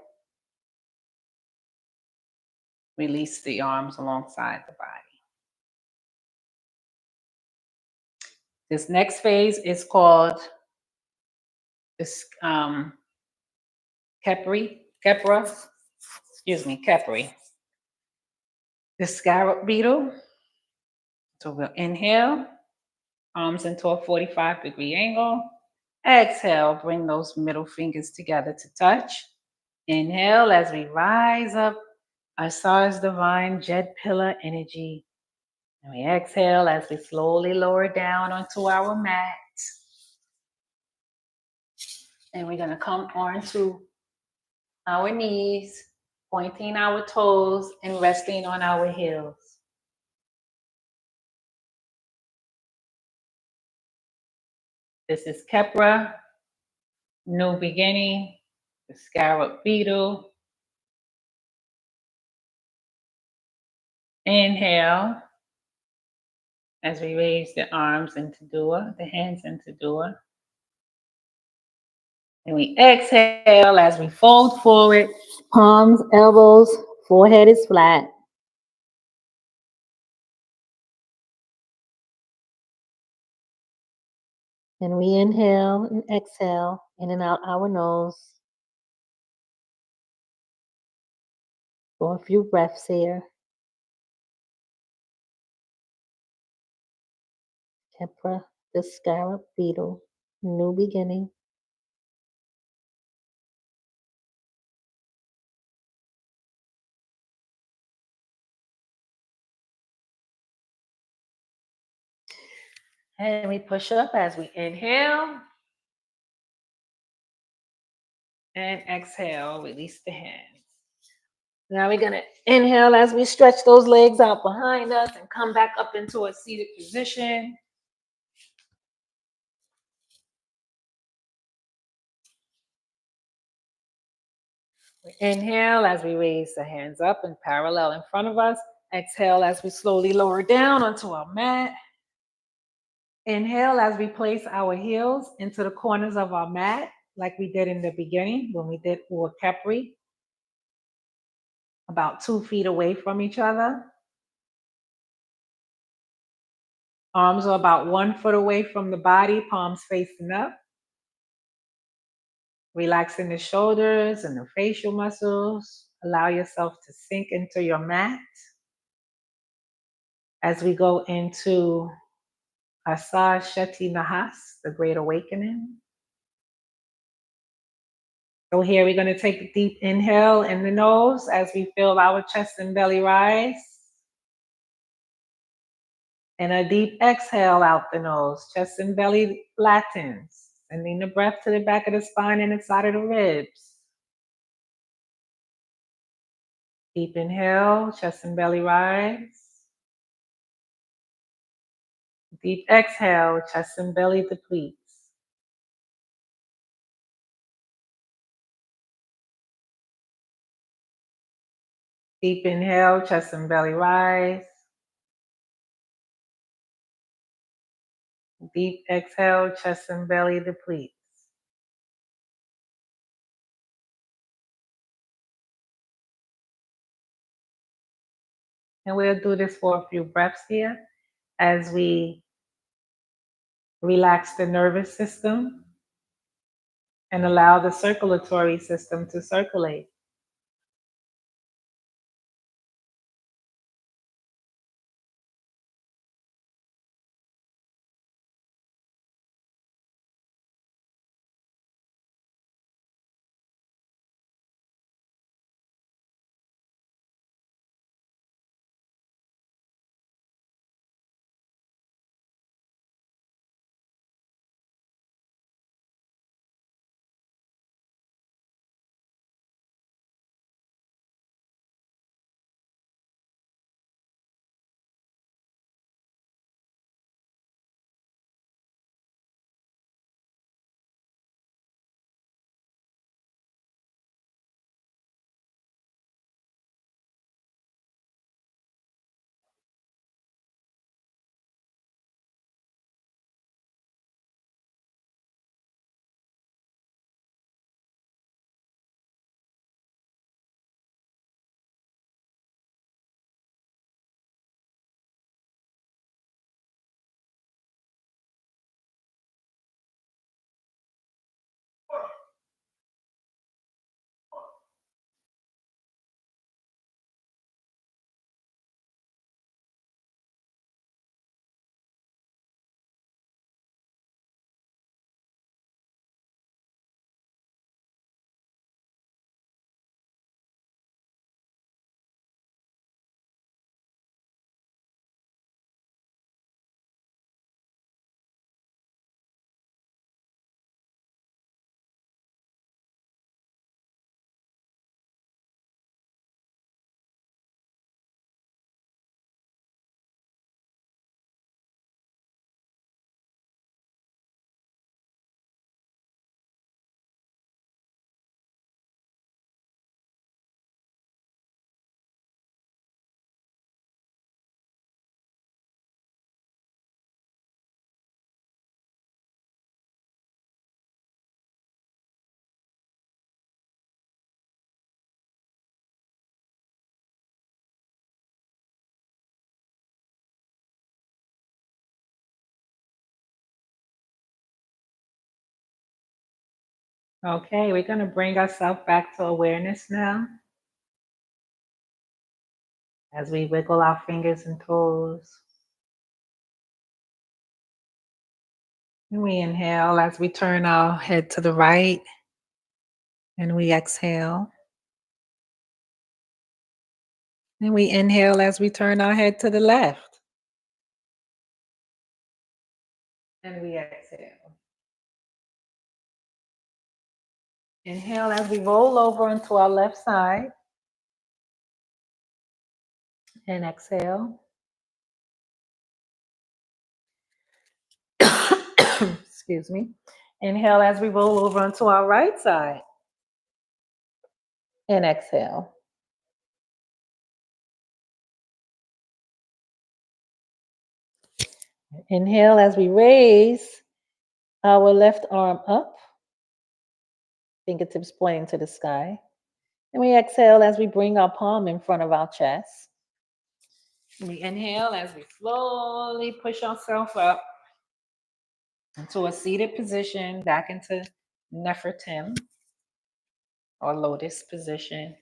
S1: release the arms alongside the body. This next phase is called Kepri. The scarab beetle. So we'll inhale, arms into a 45-degree angle. Exhale, bring those middle fingers together to touch. Inhale as we rise up, Ausar's divine Jed pillar energy. And we exhale as we slowly lower down onto our mat. And we're going to come onto our knees, pointing our toes and resting on our heels. This is Kepra, new beginning, the scarab beetle. Inhale as we raise the arms into Dua, the hands into Dua. And we exhale as we fold forward, palms, elbows, forehead is flat. And we inhale and exhale in and out our nose for a few breaths here. Kepra, the scarab beetle, new beginning. And we push up as we inhale. And exhale, release the hands. Now we're going to inhale as we stretch those legs out behind us and come back up into a seated position. Inhale as we raise the hands up and parallel in front of us. Exhale as we slowly lower down onto our mat. Inhale as we place our heels into the corners of our mat, like we did in the beginning when we did Ua Kepri, about 2 feet away from each other. Arms are about 1 foot away from the body, palms facing up. Relaxing the shoulders and the facial muscles. Allow yourself to sink into your mat as we go into Ausar Sheti Nahas, the Great Awakening. So here we're going to take a deep inhale in the nose as we feel our chest and belly rise. And a deep exhale out the nose, chest and belly flattens. Sending the breath to the back of the spine and inside of the ribs. Deep inhale, chest and belly rise. Deep exhale, chest and belly depletes. Deep inhale, chest and belly rise. Deep exhale, chest and belly depletes. And we'll do this for a few breaths here as we relax the nervous system and allow the circulatory system to circulate. Okay, we're going to bring ourselves back to awareness now as we wiggle our fingers and toes. And we inhale as we turn our head to the right, and we exhale. And we inhale as we turn our head to the left, and we exhale. Inhale as we roll over onto our left side, and exhale. Excuse me. Inhale as we roll over onto our right side, and exhale. Inhale as we raise our left arm up, fingertips pointing to the sky. And we exhale as we bring our palm in front of our chest. And we inhale as we slowly push ourselves up into a seated position, back into Nefertim or lotus position.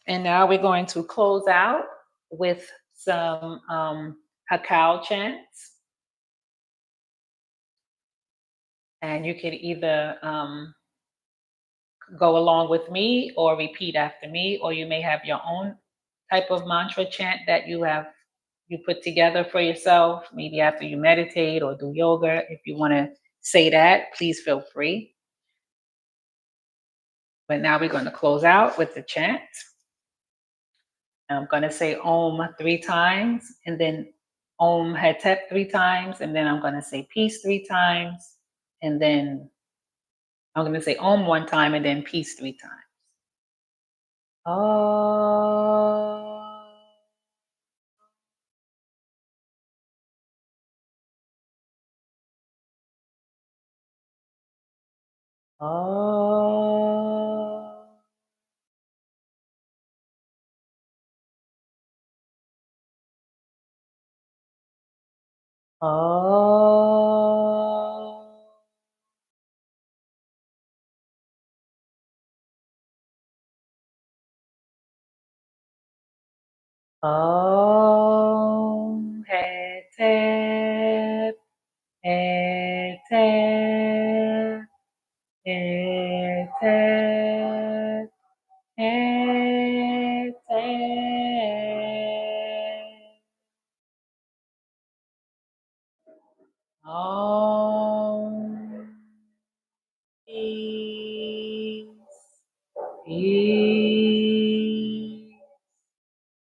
S1: And now we're going to close out with some Hakao chants. And you could either go along with me or repeat after me, or you may have your own type of mantra chant that you put together for yourself, maybe after you meditate or do yoga. If you want to say that, please feel free. But now we're going to close out with the chant. I'm going to say Om 3 times, and then Om Hetep 3 times, and then I'm going to say peace 3 times, and then I'm going to say Om 1 time, and then peace 3 times. Oh. Oh. Oh. Om Hetep, Hetep, Hetep, Hetep. Om Peace, Peace,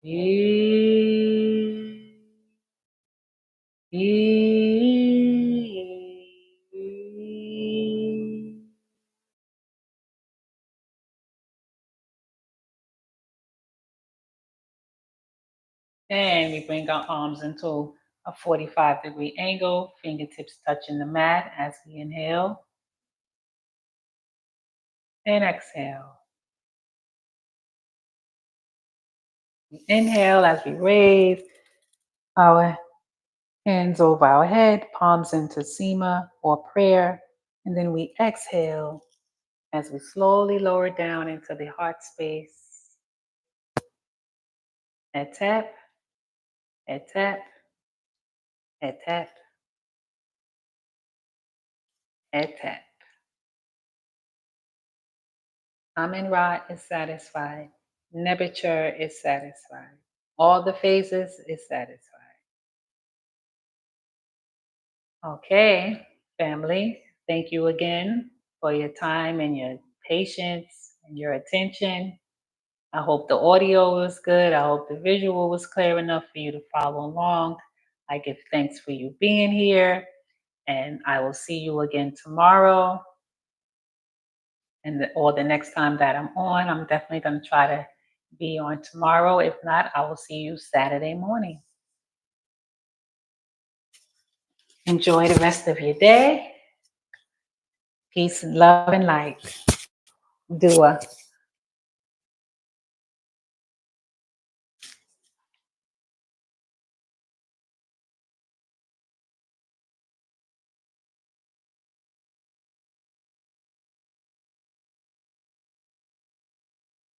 S1: Peace, Peace. And we bring our arms into a 45-degree angle, fingertips touching the mat as we inhale and exhale. We inhale as we raise our hands over our head, palms into Sema or prayer. And then we exhale as we slowly lower down into the heart space. Etep, etep, etep, etep. Amen-Ra is satisfied. Nebuchadnezzar is satisfied. All the phases is satisfied. Okay, family, thank you again for your time and your patience and your attention. I hope the audio was good. I hope the visual was clear enough for you to follow along. I give thanks for you being here, and I will see you again tomorrow. Or the next time that I'm on. I'm definitely going to try to be on tomorrow. If not, I will see you Saturday morning. Enjoy the rest of your day. Peace and love and light. Dua.